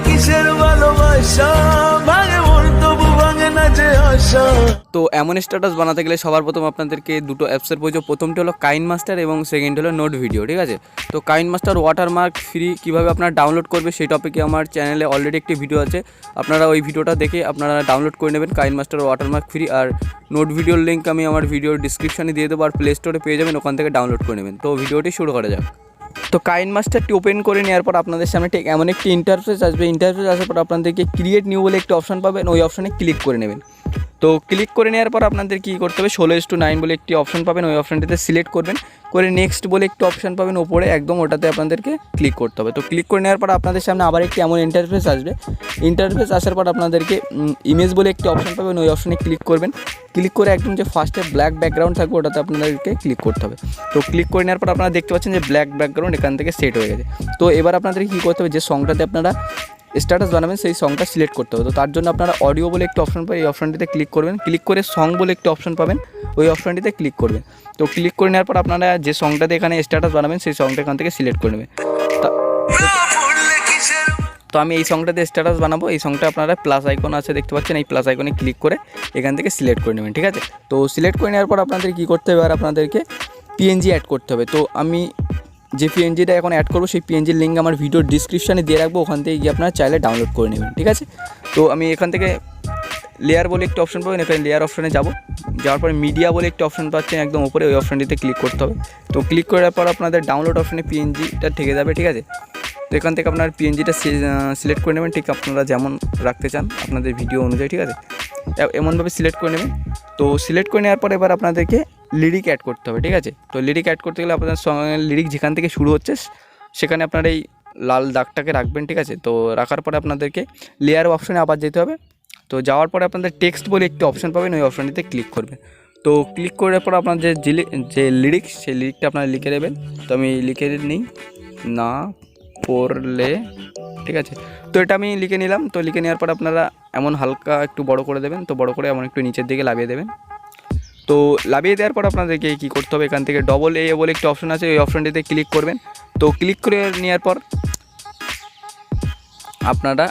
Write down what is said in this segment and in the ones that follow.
কিসের ভালোবাসা ভাঙে মন তবু ভাঙে না যে আশা। তো এমন স্ট্যাটাস বানাতে গেলে সবার প্রথম আপনাদেরকে দুটো অ্যাপসের প্রয়োজন। প্রথমটি হলো কাইনমাস্টার এবং সেকেন্ড হলো নোট ভিডিও, ঠিক আছে। তো কাইনমাস্টার ওয়াটারমার্ক ফ্রি কীভাবে আপনারা ডাউনলোড করবে সেই টপিকে আমার চ্যানেলে অলরেডি একটি ভিডিও আছে, আপনারা ওই ভিডিওটা দেখে আপনারা ডাউনলোড করে নেবেন কাইনমাস্টার ওয়াটারমার্ক ফ্রি। আর নোট ভিডিওর লিঙ্ক আমি আমার ভিডিওর ডিসক্রিপশানে দিয়ে দেবো, আর প্লে স্টোরে পেয়ে যাবেন, ওখান থেকে ডাউনলোড করে নেবেন। তো ভিডিওটি শুরু করা যাক। তো কাইনমাস্টারটি ওপেন করে নেওয়ার পর আপনাদের সামনে ঠিক এমন একটি ইন্টারফেস আসবে। ইন্টারফেস আসার পর আপনাদেরকে ক্রিয়েট নিউ বলে একটি অপশন পাবেন, ওই অপশানে ক্লিক করে নেবেন। তো ক্লিক করে নেওয়ার পর আপনাদের কী করতে হবে, 16:9 বলে একটি অপশন পাবেন, ওই অপশানটিতে সিলেক্ট করবেন, করে নেক্সট বলে একটি অপশান পাবেন ওপরে একদম, ওটাতে আপনাদেরকে ক্লিক করতে হবে। তো ক্লিক করে নেওয়ার পর আপনাদের সামনে আবার একটি এমন ইন্টারফেস আসবে। ইন্টারফেস আসার পর আপনাদেরকে ইমেজ বলে একটি অপশান পাবেন, ওই অপশানে ক্লিক করবেন। ক্লিক করে একদম যে ফার্স্টে ব্ল্যাক ব্যাকগ্রাউন্ড থাকবে ওটাতে আপনাদেরকে ক্লিক করতে হবে। তো ক্লিক করে নেওয়ার পর আপনারা দেখতে পাচ্ছেন যে ব্ল্যাক ব্যাকগ্রাউন্ড এখান থেকে সেট হয়ে গেছে। তো এবার আপনাদের কী করতে হবে, যে সংটাতে আপনারা স্ট্যাটাস বানাবেন সেই সংটা সিলেক্ট করতে হবে। তো তার জন্য আপনারা অডিও বলে একটি অপশন পাবেন, এই অপশনটিতে ক্লিক করবেন। ক্লিক করে সং বলে একটি অপশন পাবেন, ওই অপশনটিতে ক্লিক করবেন। তো ক্লিক করে নেওয়ার পর আপনারা যে সংটাতে এখানে স্ট্যাটাস বানাবেন সেই সংটা এখান থেকে সিলেক্ট করে নেবেন। তো আমি এই সংটাতে স্ট্যাটাস বানাবো, এই সংটা আপনারা প্লাস আইকন আছে দেখতে পাচ্ছেন, এই প্লাস আইকনে ক্লিক করে এখান থেকে সিলেক্ট করে নেবেন, ঠিক আছে। তো সিলেক্ট করে নেওয়ার পর আপনাদের কী করতে হবে, আর আপনাদেরকে পিএনজি অ্যাড করতে হবে। তো আমি যে পিএনজিটা এখন অ্যাড করবো সেই পিএনজির লিঙ্ক আমার ভিডিওর ডিসক্রিপশানে দিয়ে রাখবো, ওখান থেকে গিয়ে আপনারা চাইলে ডাউনলোড করে নেবেন, ঠিক আছে। তো আমি এখান থেকে লেয়ার বলে একটি অপশন পাবেন, এখানে লেয়ার অপশানে যাওয়ার পরে মিডিয়া বলে একটি অপশন পাচ্ছেন একদম উপরে, ওই অপশানটিতে ক্লিক করতে হবে। তো ক্লিক করার পর আপনাদের ডাউনলোড অপশানে পিএনজিটা থেকে যাবে, ঠিক আছে। তো এখান থেকে আপনার পিএনজিটা সিলেক্ট করে নেবেন, ঠিক আপনারা যেমন রাখতে চান আপনাদের ভিডিও অনুযায়ী, ঠিক আছে, এমনভাবে সিলেক্ট করে নেবেন। তো সিলেক্ট করে নেওয়ার পর এবার আপনাদেরকে লিরিক অ্যাড করতে হবে, ঠিক আছে। তো লিরিক অ্যাড করতে গেলে আপনাদের লিরিক যেখান থেকে শুরু হচ্ছে সেখানে আপনারা এই লাল দাগটাকে রাখবেন, ঠিক আছে। তো রাখার পরে আপনাদেরকে লেয়ার অপশানে আবার যেতে হবে। তো যাওয়ার পরে আপনাদের টেক্সট বলে একটি অপশান পাবেন, ওই অপশানটিতে ক্লিক করবেন। তো ক্লিক করার পর আপনার যে লিরিক্স সেই লিরিকটা আপনারা লিখে নেবেন। তো আমি লিখে নিই, না পড়লে, ঠিক আছে। তো এটা আমি লিখে নিলাম। তো লিখে নেওয়ার পর আপনারা এমন হালকা একটু বড় করে দেবেন, তো বড় করে এমন একটু নিচের দিকে লাভিয়ে দেবেন। তো লাভিয়ে দেওয়ার পর আপনাদেরকে কী করতে হবে, এখান থেকে ডবল এ বলে একটি অপশন আছে, ওই অপশানটিতে ক্লিক করবেন। তো ক্লিক করে নেওয়ার পর আপনারা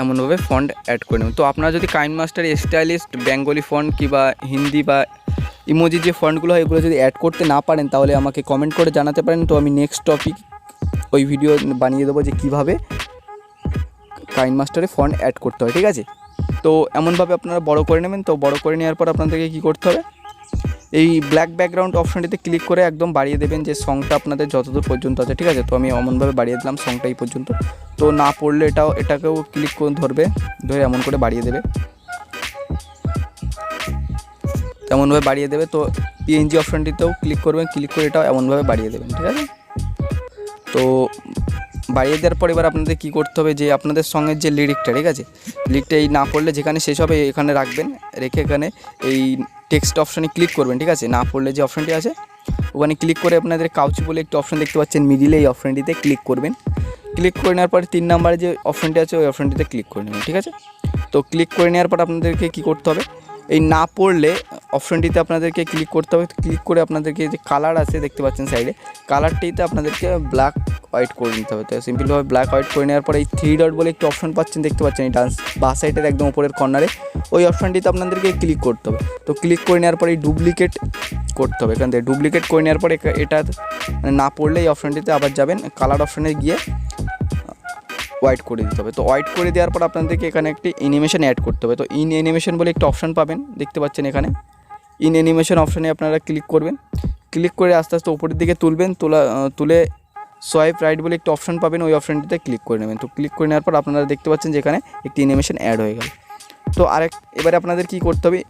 এমনভাবে ফন্ট অ্যাড করে নেবেন। তো আপনারা যদি কাইনমাস্টার স্টাইলিস্ট বেঙ্গলি ফন্ট কিংবা হিন্দি বা ইমোজি যে ফন্টগুলো হয় এগুলো যদি অ্যাড করতে না পারেন তাহলে আমাকে কমেন্ট করে জানাতে পারেন। তো আমি নেক্সট টপিক ওই ভিডিও বানিয়ে দেবো যে কীভাবে কাইনমাস্টারে ফন্ট অ্যাড করতে হয়, ঠিক আছে। তো এমনভাবে আপনারা বড় করে নেবেন। তো বড় করে নেওয়ার পর আপনাদেরকে কী করতে হবে, এই ব্ল্যাক ব্যাকগ্রাউন্ড অপশানটিতে ক্লিক করে একদম বাড়িয়ে দেবেন যে সংটা আপনাদের যতদূর পর্যন্ত আছে, ঠিক আছে। তো আমি এমনভাবে বাড়িয়ে দিলাম সংটা এই পর্যন্ত। তো না পড়লে এটাকেও ক্লিক করে ধরে এমন করে বাড়িয়ে দেবে, এমনভাবে বাড়িয়ে দেবে। তো পিএনজি অপশানটিতেও ক্লিক করবেন, ক্লিক করে এটাও এমনভাবে বাড়িয়ে দেবেন, ঠিক আছে। তো বাড়িয়ে দেওয়ার পর এবার আপনাদের কী করতে হবে, যে আপনাদের সঙ্গের যে লিরিকটা, ঠিক আছে, লিরিকটা এই না পড়লে যেখানে শেষ হবে এখানে রাখবেন, রেখে এখানে এই টেক্সট অপশানে ক্লিক করবেন, ঠিক আছে। না পড়লে যে অপশানটি আছে ওখানে ক্লিক করে আপনাদের কাউচি বলে একটি অপশান দেখতে পাচ্ছেন মিডিলে, এই অপশানটিতে ক্লিক করবেন। ক্লিক করে নেওয়ার পর 3 নম্বরে যে অপশানটি আছে ওই অপশানটিতে ক্লিক করে নেবেন, ঠিক আছে। তো ক্লিক করে নেওয়ার পর আপনাদেরকে কী করতে হবে, এই না পড়লে অপশানটিতে আপনাদেরকে ক্লিক করতে হবে। ক্লিক করে আপনাদেরকে যে কালার আছে দেখতে পাচ্ছেন সাইডে, কালারটিতে আপনাদেরকে ব্ল্যাক হোয়াইট করে নিতে হবে। তো সিম্পলভাবে ব্ল্যাক হোয়াইট করে নেওয়ার পরে এই 3 ডট বলে একটি অপশন পাচ্ছেন দেখতে পাচ্ছেন এই বাঁ সাইডের একদম উপরের কর্নারে, ওই অপশানটিতে আপনাদেরকে ক্লিক করতে হবে। তো ক্লিক করে নেওয়ার পরে এই ডুপ্লিকেট করতে হবে, এখান থেকে ডুপ্লিকেট করে নেওয়ার পরে এটা না পড়লে এই অপশানটিতে আবার যাবেন, কালার অপশানে গিয়ে হোয়াইট করে দিতে হবে। তো হোয়াইট করে দেওয়ার পর আপনাদেরকে এখানে একটি অ্যানিমেশন অ্যাড করতে হবে। তো ইন অ্যানিমেশন বলে একটা অপশান পাবেন দেখতে পাচ্ছেন এখানে, ইন অ্যানিমেশন অপশানে আপনারা ক্লিক করবেন। ক্লিক করে আস্তে আস্তে উপরের দিকে তুলে সোয়াইপ রাইট বলে একটা অপশান পাবেন, ওই অপশানটিতে ক্লিক করে নেবেন। তো ক্লিক করে নেওয়ার পর আপনারা দেখতে পাচ্ছেন যে এখানে একটি অ্যানিমেশন অ্যাড হয়ে গেল। তো এবারে আপনাদের কী করতে হবে,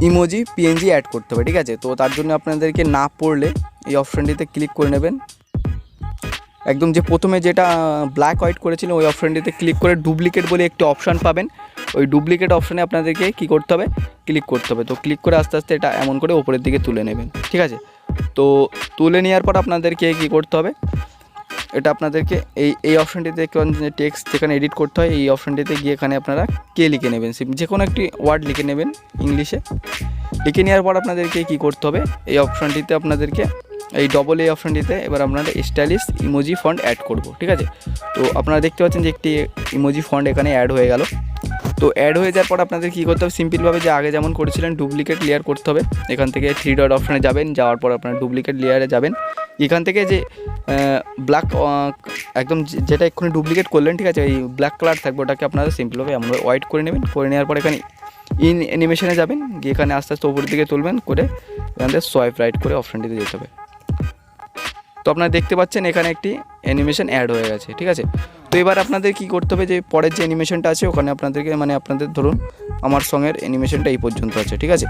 ইমোজি পিএনজি অ্যাড করতে হবে, ঠিক আছে। তো তার জন্য আপনাদেরকে না পড়লে এই অপশানটিতে ক্লিক করে নেবেন, একদম যে প্রথমে যেটা ব্ল্যাক হোয়াইট করেছিল ওই অপশানটিতে ক্লিক করে ডুপ্লিকেট বলে একটি অপশান পাবেন, ওই ডুপ্লিকেট অপশানে আপনাদেরকে কী করতে হবে, ক্লিক করতে হবে। তো ক্লিক করে আস্তে আস্তে এটা এমন করে উপরের দিকে তুলে নেবেন, ঠিক আছে। তো তুলে নেওয়ার পর আপনাদেরকে কী করতে হবে, এটা আপনাদেরকে এই অপশানটিতে টেক্সট যেখানে এডিট করতে হয় এই অপশানটিতে গিয়ে এখানে আপনারা কে লিখে নেবেন, যে কোনো একটি ওয়ার্ড লিখে নেবেন ইংলিশে। লিখে নেওয়ার পর আপনাদেরকে কী করতে হবে, এই অপশানটিতে আপনাদেরকে এই ডবল এই অপশানটিতে এবার আপনারা স্টাইলিশ ইমোজি ফন্ট অ্যাড করব, ঠিক আছে। তো আপনারা দেখতে পাচ্ছেন যে একটি ইমোজি ফন্ট এখানে অ্যাড হয়ে গেল। তো অ্যাড হয়ে যাওয়ার পর আপনাদের কী করতে হবে, সিম্পলভাবে যে আগে যেমন করেছিলেন ডুপ্লিকেট লেয়ার করতে হবে। এখান থেকে 3 ডট অপশানে যাবেন, যাওয়ার পর আপনারা ডুপ্লিকেট লেয়ারে যাবেন। এখান থেকে যে ব্ল্যাক একদম যেটা এক্ষুনি ডুপ্লিকেট করলেন, ঠিক আছে, এই ব্ল্যাক কালার থাকবে ওটাকে আপনারা সিম্পলভাবে এমনভাবে হোয়াইট করে নেবেন। করে নেওয়ার পর এখানে ইন অ্যানিমেশনে যাবেন, গিয়ে এখানে আস্তে আস্তে উপরের দিকে তুলবেন, করে এখান থেকে সোয়াইপ রাইট করে অপশানটিতে যেতে হবে। তো আপনারা দেখতে পাচ্ছেন এখানে একটি অ্যানিমেশন অ্যাড হয়ে গেছে, ঠিক আছে। তো এবার আপনাদের কী করতে হবে, যে পরের যে অ্যানিমেশনটা আছে ওখানে আপনাদেরকে মানে আপনাদের ধরুন আমার সঙ্গের অ্যানিমেশনটা এই পর্যন্ত আছে, ঠিক আছে।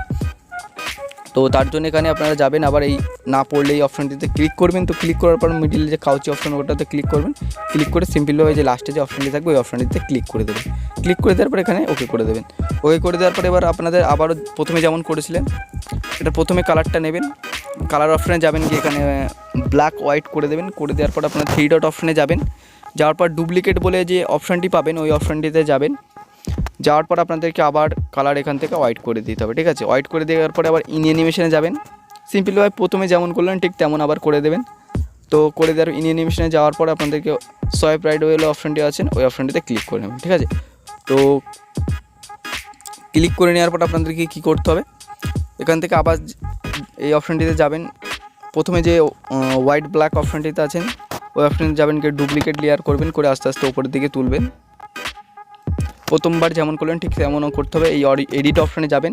তো তার জন্য এখানে আপনারা যাবেন, আবার এই না পড়লে এই অপশানটিতে ক্লিক করবেন। তো ক্লিক করার পর মিডিল যে কাউচি অপশান ওটাতে ক্লিক করবেন। ক্লিক করে সিম্পলভাবে যে লাস্টে যে অপশানটি থাকবে ওই অপশানটিতে ক্লিক করে দেবেন। ক্লিক করে দেওয়ার পর এখানে ওকে করে দেবেন। ওকে করে দেওয়ার পর এবার আপনাদের আবারও প্রথমে যেমন করেছিলেন এটা প্রথমে কালারটা নেবেন, কালার অপশানে যাবেন, গিয়ে এখানে ব্ল্যাক হোয়াইট করে দেবেন। করে দেওয়ার পর আপনারা 3 ডট অপশানে যাবেন, যাওয়ার পর ডুপ্লিকেট বলে যে অপশানটি পাবেন ওই অপশানটিতে যাবেন। যাওয়ার পর আপনাদেরকে আবার কালার এখান থেকে হোয়াইট করে দিতে হবে, ঠিক আছে। হোয়াইট করে দেওয়ার পরে আবার ইন অ্যানিমেশনে যাবেন, সিম্পলভাবে প্রথমে যেমন করলেন ঠিক তেমন আবার করে দেবেন। তো করে দেওয়ার ইন অ্যানিমেশনে যাওয়ার পর আপনাদেরকে সোয়াইপ রাইট ওয়েলে অপশানটি আছেন ওই অপশানটিতে ক্লিক করে নেবেন, ঠিক আছে। তো ক্লিক করে নেওয়ার পর আপনাদেরকে কী করতে হবে, এখান থেকে আবার এই অপশানটিতে যাবেন। প্রথমে যে হোয়াইট ব্ল্যাক অপশানটিতে আছেন ওই অপশানটিতে যাবেন, গিয়ে ডুপ্লিকেট লেয়ার করবেন, করে আস্তে আস্তে উপরের দিকে তুলবেন। প্রথমবার যেমন করলেন ঠিক তেমনও করতে হবে। এই এডিট অপশানে যাবেন,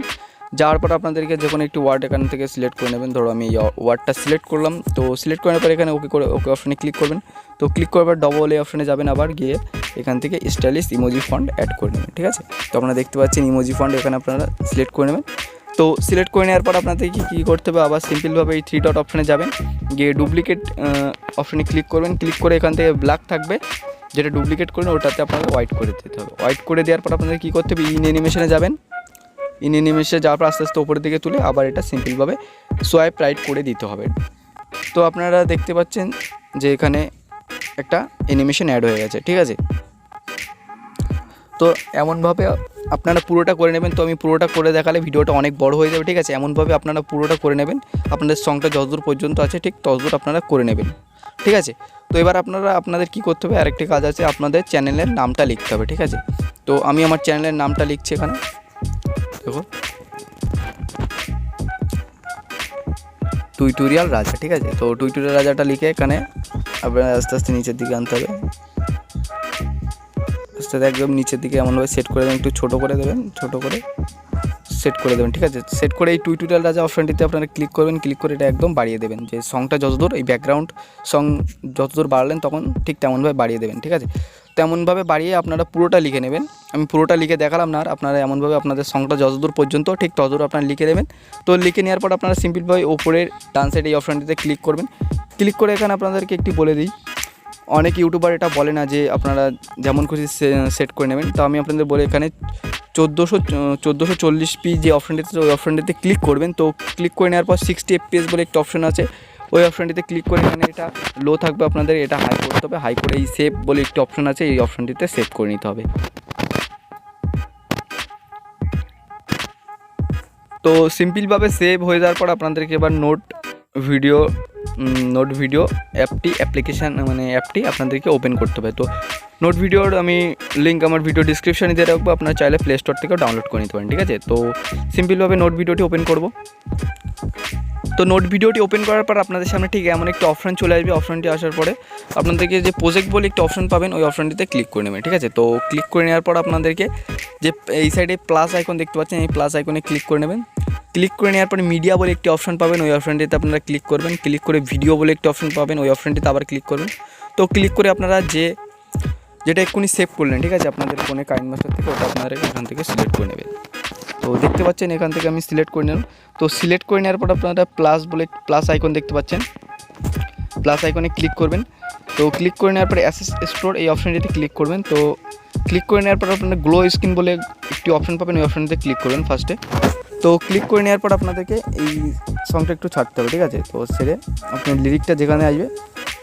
যাওয়ার পর আপনাদেরকে যে কোনো একটি ওয়ার্ড এখান থেকে সিলেক্ট করে নেবেন। ধরো আমি এই ওয়ার্ডটা সিলেক্ট করলাম। তো সিলেক্ট করার পর এখানে ওকে অপশানে ক্লিক করবেন। তো ক্লিক করার পর ডবল এই অপশানে যাবেন, আবার গিয়ে এখান থেকে স্টাইলিশ ইমোজি ফন্ট অ্যাড করে নেবেন, ঠিক আছে। তো আপনারা দেখতে পাচ্ছেন ইমোজি ফন্ট এখানে আপনারা সিলেক্ট করে নেবেন। তো সিলেক্ট করে নেওয়ার পর আপনাদেরকে কী করতে হবে, আবার সিম্পলভাবে এই 3 ডট অপশানে যাবেন, গিয়ে ডুপ্লিকেট অপশানে ক্লিক করবেন। ক্লিক করে এখান থেকে ব্ল্যাক থাকবে যেটা ডুপ্লিকেট করবেন ওটাতে আপনাদের হোয়াইট করে দিতে হবে। হোয়াইট করে দেওয়ার পর আপনাদের কী করতে হবে, ইন অ্যানিমেশনে যাবেন। ইন অ্যানিমেশনে যাওয়ার পর আস্তে আস্তে উপরের দিকে তুলে আবার এটা সিম্পলভাবে সোয়াইপ রাইট করে দিতে হবে। তো আপনারা দেখতে পাচ্ছেন যে এখানে একটা অ্যানিমেশন অ্যাড হয়ে গেছে, ঠিক আছে। তো এমনভাবে আপনারা পুরোটা করে নেবেন। তো আমি পুরোটা করে দেখালে ভিডিওটা অনেক বড় হয়ে যাবে, ঠিক আছে। এমনভাবে আপনারা পুরোটা করে নেবেন, আপনাদের সংটা যতদূর পর্যন্ত আছে ঠিক ততদূর আপনারা করে নেবেন, ঠিক আছে। তো এবার আপনাদের কী করতে হবে, আরেকটি কাজ আছে, আপনাদের চ্যানেলের নামটা লিখতে হবে, ঠিক আছে। তো আমি আমার চ্যানেলের নামটা লিখছি এখানে, দেখো টিউটোরিয়াল রাজা, ঠিক আছে। তো টিউটোরিয়াল রাজাটা লিখে এখানে আপনারা আস্তে আস্তে নিচের দিকে আনতে হবে, আস্তে আস্তে একদম নিচের দিকে এমনভাবে সেট করে দেবেন, একটু ছোটো করে দেবেন, ছোটো করে সেট করে দেবেন, ঠিক আছে। সেট করে এই টিউটোরিয়াল রাজা অপশানটিতে আপনারা ক্লিক করবেন। ক্লিক করে এটা একদম বাড়িয়ে দেবেন, যে সংটা যতদূর এই ব্যাকগ্রাউন্ড সং যতদূর বাড়ালেন তখন ঠিক তেমনভাবে বাড়িয়ে দেবেন, ঠিক আছে। তেমনভাবে বাড়িয়ে আপনারা পুরোটা লিখে নেবেন। আমি পুরোটা লিখে দেখালাম না, আর আপনারা এমনভাবে আপনাদের সংটা যতদূর পর্যন্ত ঠিক ততদূর আপনারা লিখে দেবেন। তো লিখে নেওয়ার পর আপনারা সিম্পলভাবে ওপরের ডান সাইড এই অপশানটিতে ক্লিক করবেন। ক্লিক করে এখানে আপনাদেরকে একটি বলে দিই, অনেক ইউটিউবার এটা বলে না যে আপনারা যেমন খুশি সেট করে নেবেন। তো আমি আপনাদের বলে এখানে 1440p যে অপশানটিতে ওই অপশানটিতে ক্লিক করবেন। তো ক্লিক করে নেওয়ার পর 60 fps বলে একটা অপশান আছে, ওই অপশানটিতে ক্লিক করে এখানে এটা লো থাকবে, আপনাদের এটা হাই করতে হবে। হাই করে এই সেভ বলে একটি অপশান আছে, এই অপশানটিতে সেভ করে নিতে হবে। তো সিম্পলভাবে সেভ হয়ে যাওয়ার পর আপনাদেরকে এবার নোট ভিডিও অ্যাপটি আপনাদেরকে ওপেন করতে হবে। তো নোট ভিডিওর আমি লিঙ্ক আমার ভিডিও ডিসক্রিপশানে দিয়ে রাখবো, আপনারা চাইলে প্লে স্টোর থেকেও ডাউনলোড করে নিতে পারেন, ঠিক আছে। তো সিম্পলভাবে নোট ভিডিওটি ওপেন করব। তো নোট ভিডিওটি ওপেন করার পর আপনাদের সামনে ঠিক এমন একটা অপশান চলে আসবে। অপশানটি আসার পরে আপনাদেরকে যে প্রজেক্ট বলে একটা অপশান পাবেন, ওই অপশানটিতে ক্লিক করে নেবেন, ঠিক আছে। তো ক্লিক করে নেওয়ার পর আপনাদেরকে যে এই সাইডে প্লাস আইকন দেখতে পাচ্ছেন, এই প্লাস আইকনে ক্লিক করে নেবেন। ক্লিক করে নেওয়ার পরে মিডিয়া বলে একটি অপশান পাবেন, ওই অপশানটিতে আপনারা ক্লিক করবেন। ক্লিক করে ভিডিও বলে একটি অপশান পাবেন, ওই অপশানটিতে আবার ক্লিক করবেন। তো ক্লিক করে আপনারা যেটা এক্ষুনি সেভ করলেন, ঠিক আছে, আপনাদের ফোনে কাইনমাস্টার থেকে, ওটা আপনারা এখান থেকে সিলেক্ট করে নেবেন। তো দেখতে পাচ্ছেন এখান থেকে আমি সিলেক্ট করে নিলাম। তো সিলেক্ট করে নেওয়ার পর আপনারা প্লাস আইকন দেখতে পাচ্ছেন, প্লাস আইকনে ক্লিক করবেন। তো ক্লিক করে নেওয়ার পরে অ্যাসেস স্টোর এই অপশানটিতে ক্লিক করবেন। তো ক্লিক করে নেওয়ার পর আপনারা গ্লো স্ক্রিন বলে একটি অপশান পাবেন, ওই অপশানটিতে ক্লিক করবেন ফার্স্টে। তো ক্লিক করে নেওয়ার পর আপনাদেরকে এই সংটা একটু ছাড়তে হবে, ঠিক আছে। তো ছেড়ে আপনার লিরিকটা যেখানে আসবে,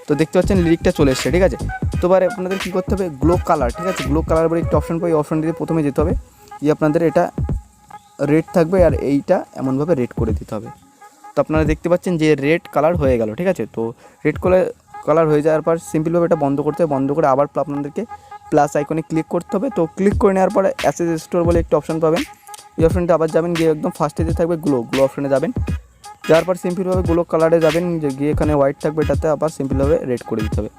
তো দেখতে পাচ্ছেন লিরিকটা চলে এসছে, ঠিক আছে। তো এবার আপনাদের কী করতে হবে, গ্লো কালার, ঠিক আছে, গ্লো কালার বলে একটি অপশান পাই, অপশানটিতে প্রথমে যেতে হবে। আপনাদের এটা রেড থাকবে আর এইটা এমনভাবে রেড করে দিতে হবে। তো আপনারা দেখতে পাচ্ছেন যে রেড কালার হয়ে গেল, ঠিক আছে। তো রেড কালার হয়ে যাওয়ার পর সিম্পলভাবে এটা বন্ধ করতে হবে। বন্ধ করে আবার আপনাদেরকে প্লাস আইকনে ক্লিক করতে হবে। তো ক্লিক করে নেওয়ার পরে অ্যাসেস স্টোর বলে একটি অপশন পাবেন। এই অপশনটা আবার যাবেন, গিয়ে একদম ফার্স্টে যে থাকবে গ্লো অপশনে যাবেন। যাওয়ার পর সিম্পলভাবে গ্লো কালারে যাবেন, যে গিয়ে এখানে হোয়াইট থাকবে এটাতে আবার সিম্পলভাবে রেড করে দিতে হবে।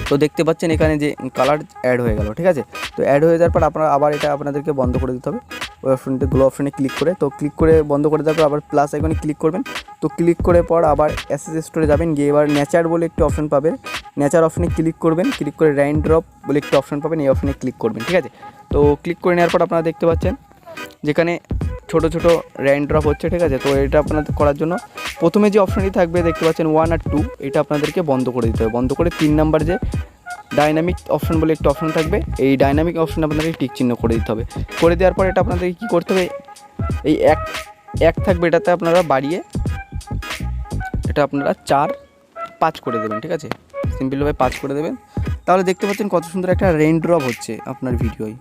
তো দেখতে পাচ্ছেন এখানে যে কালার অ্যাড হয়ে গেল, ঠিক আছে। তো অ্যাড হয়ে যাওয়ার পর আপনারা আবার এটা আপনাদেরকে বন্ধ করে দিতে হবে ওই অপশনটা, গ্লো অপশনে ক্লিক করে। তো ক্লিক করে বন্ধ করে দেওয়ার পর আবার প্লাস আইকনে ক্লিক করবেন। তো ক্লিক করে পর আবার অ্যাসেস স্টোরে যাবেন, গিয়ে এবার নেচার বলে একটি অপশন পাবেন। নেচার অপশনে ক্লিক করবেন, ক্লিক করে রেইন ড্রপ বলে একটি অপশন পাবেন, এই অপশনে ক্লিক করবেন, ঠিক আছে। তো ক্লিক করে নেওয়ার পর আপনারা দেখতে পাচ্ছেন যেখানে ছোটো ছোটো রেইন ড্রপ হচ্ছে, ঠিক আছে। তো এটা আপনাদের করার জন্য প্রথমে যে অপশনটি থাকবে দেখতে পাচ্ছেন 1 আর 2, এটা আপনাদেরকে বন্ধ করে দিতে হবে। বন্ধ করে 3 নাম্বার যে ডাইনামিক অপশন বলে একটা অপশন থাকবে, এই ডাইনামিক অপশন আপনাদেরকে টিক চিহ্ন করে দিতে হবে। করে দেওয়ার পর এটা আপনাদেরকে কী করতে হবে, এই এক থাকবে এটাতে আপনারা বাড়িয়ে এটা আপনারা 4-5 করে দেবেন, ঠিক আছে। সিম্পলভাবে 5 করে দেবেন। তাহলে দেখতে পাচ্ছেন কত সুন্দর একটা রেইন ড্রপ হচ্ছে আপনার ভিডিওয়।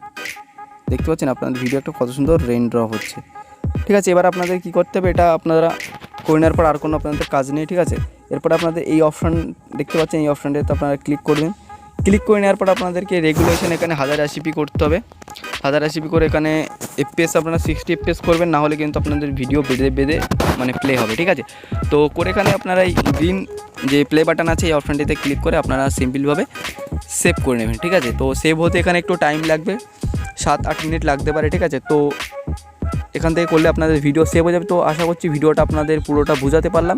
দেখতে পাচ্ছেন আপনাদের ভিডিও একটা কত সুন্দর রেইন ড্রপ হচ্ছে, ঠিক আছে। এবার আপনাদের কী করতে হবে, এটা আপনারা করে নেওয়ার পর আর কোনো আপনাদের কাজ নেই, ঠিক আছে। এরপর আপনাদের এই অপশন দেখতে পাচ্ছেন, এই অপশানটাতে আপনারা ক্লিক করবেন। ক্লিক করে নেওয়ার পর আপনাদেরকে রেগুলেশন এখানে 1080p করতে হবে। 1080p করে এখানে FPS আপনারা 60 FPS করবেন, না হলে কিন্তু আপনাদের ভিডিও বেঁধে মানে প্লে হবে, ঠিক আছে। তো করে এখানে আপনারা এই গ্রিন যে প্লে বাটন আছে এই অপশানটিতে ক্লিক করে আপনারা সিম্পলভাবে সেভ করে নেবেন, ঠিক আছে। তো সেভ হতে এখানে একটু টাইম লাগবে, 7-8 মিনিট লাগতে পারে, ঠিক আছে। তো এখান থেকে করলে আপনাদের ভিডিও সেভ হয়ে যাবে। তো আশা করছি ভিডিওটা আপনাদের পুরোটা বোঝাতে পারলাম।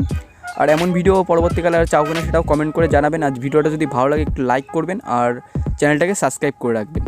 আর এমন ভিডিও পরবর্তীকালে আর চাও কিনা সেটাও কমেন্ট করে জানাবেন। আর ভিডিওটা যদি ভালো লাগে একটু লাইক করবেন আর চ্যানেলটাকে সাবস্ক্রাইব করে রাখবেন।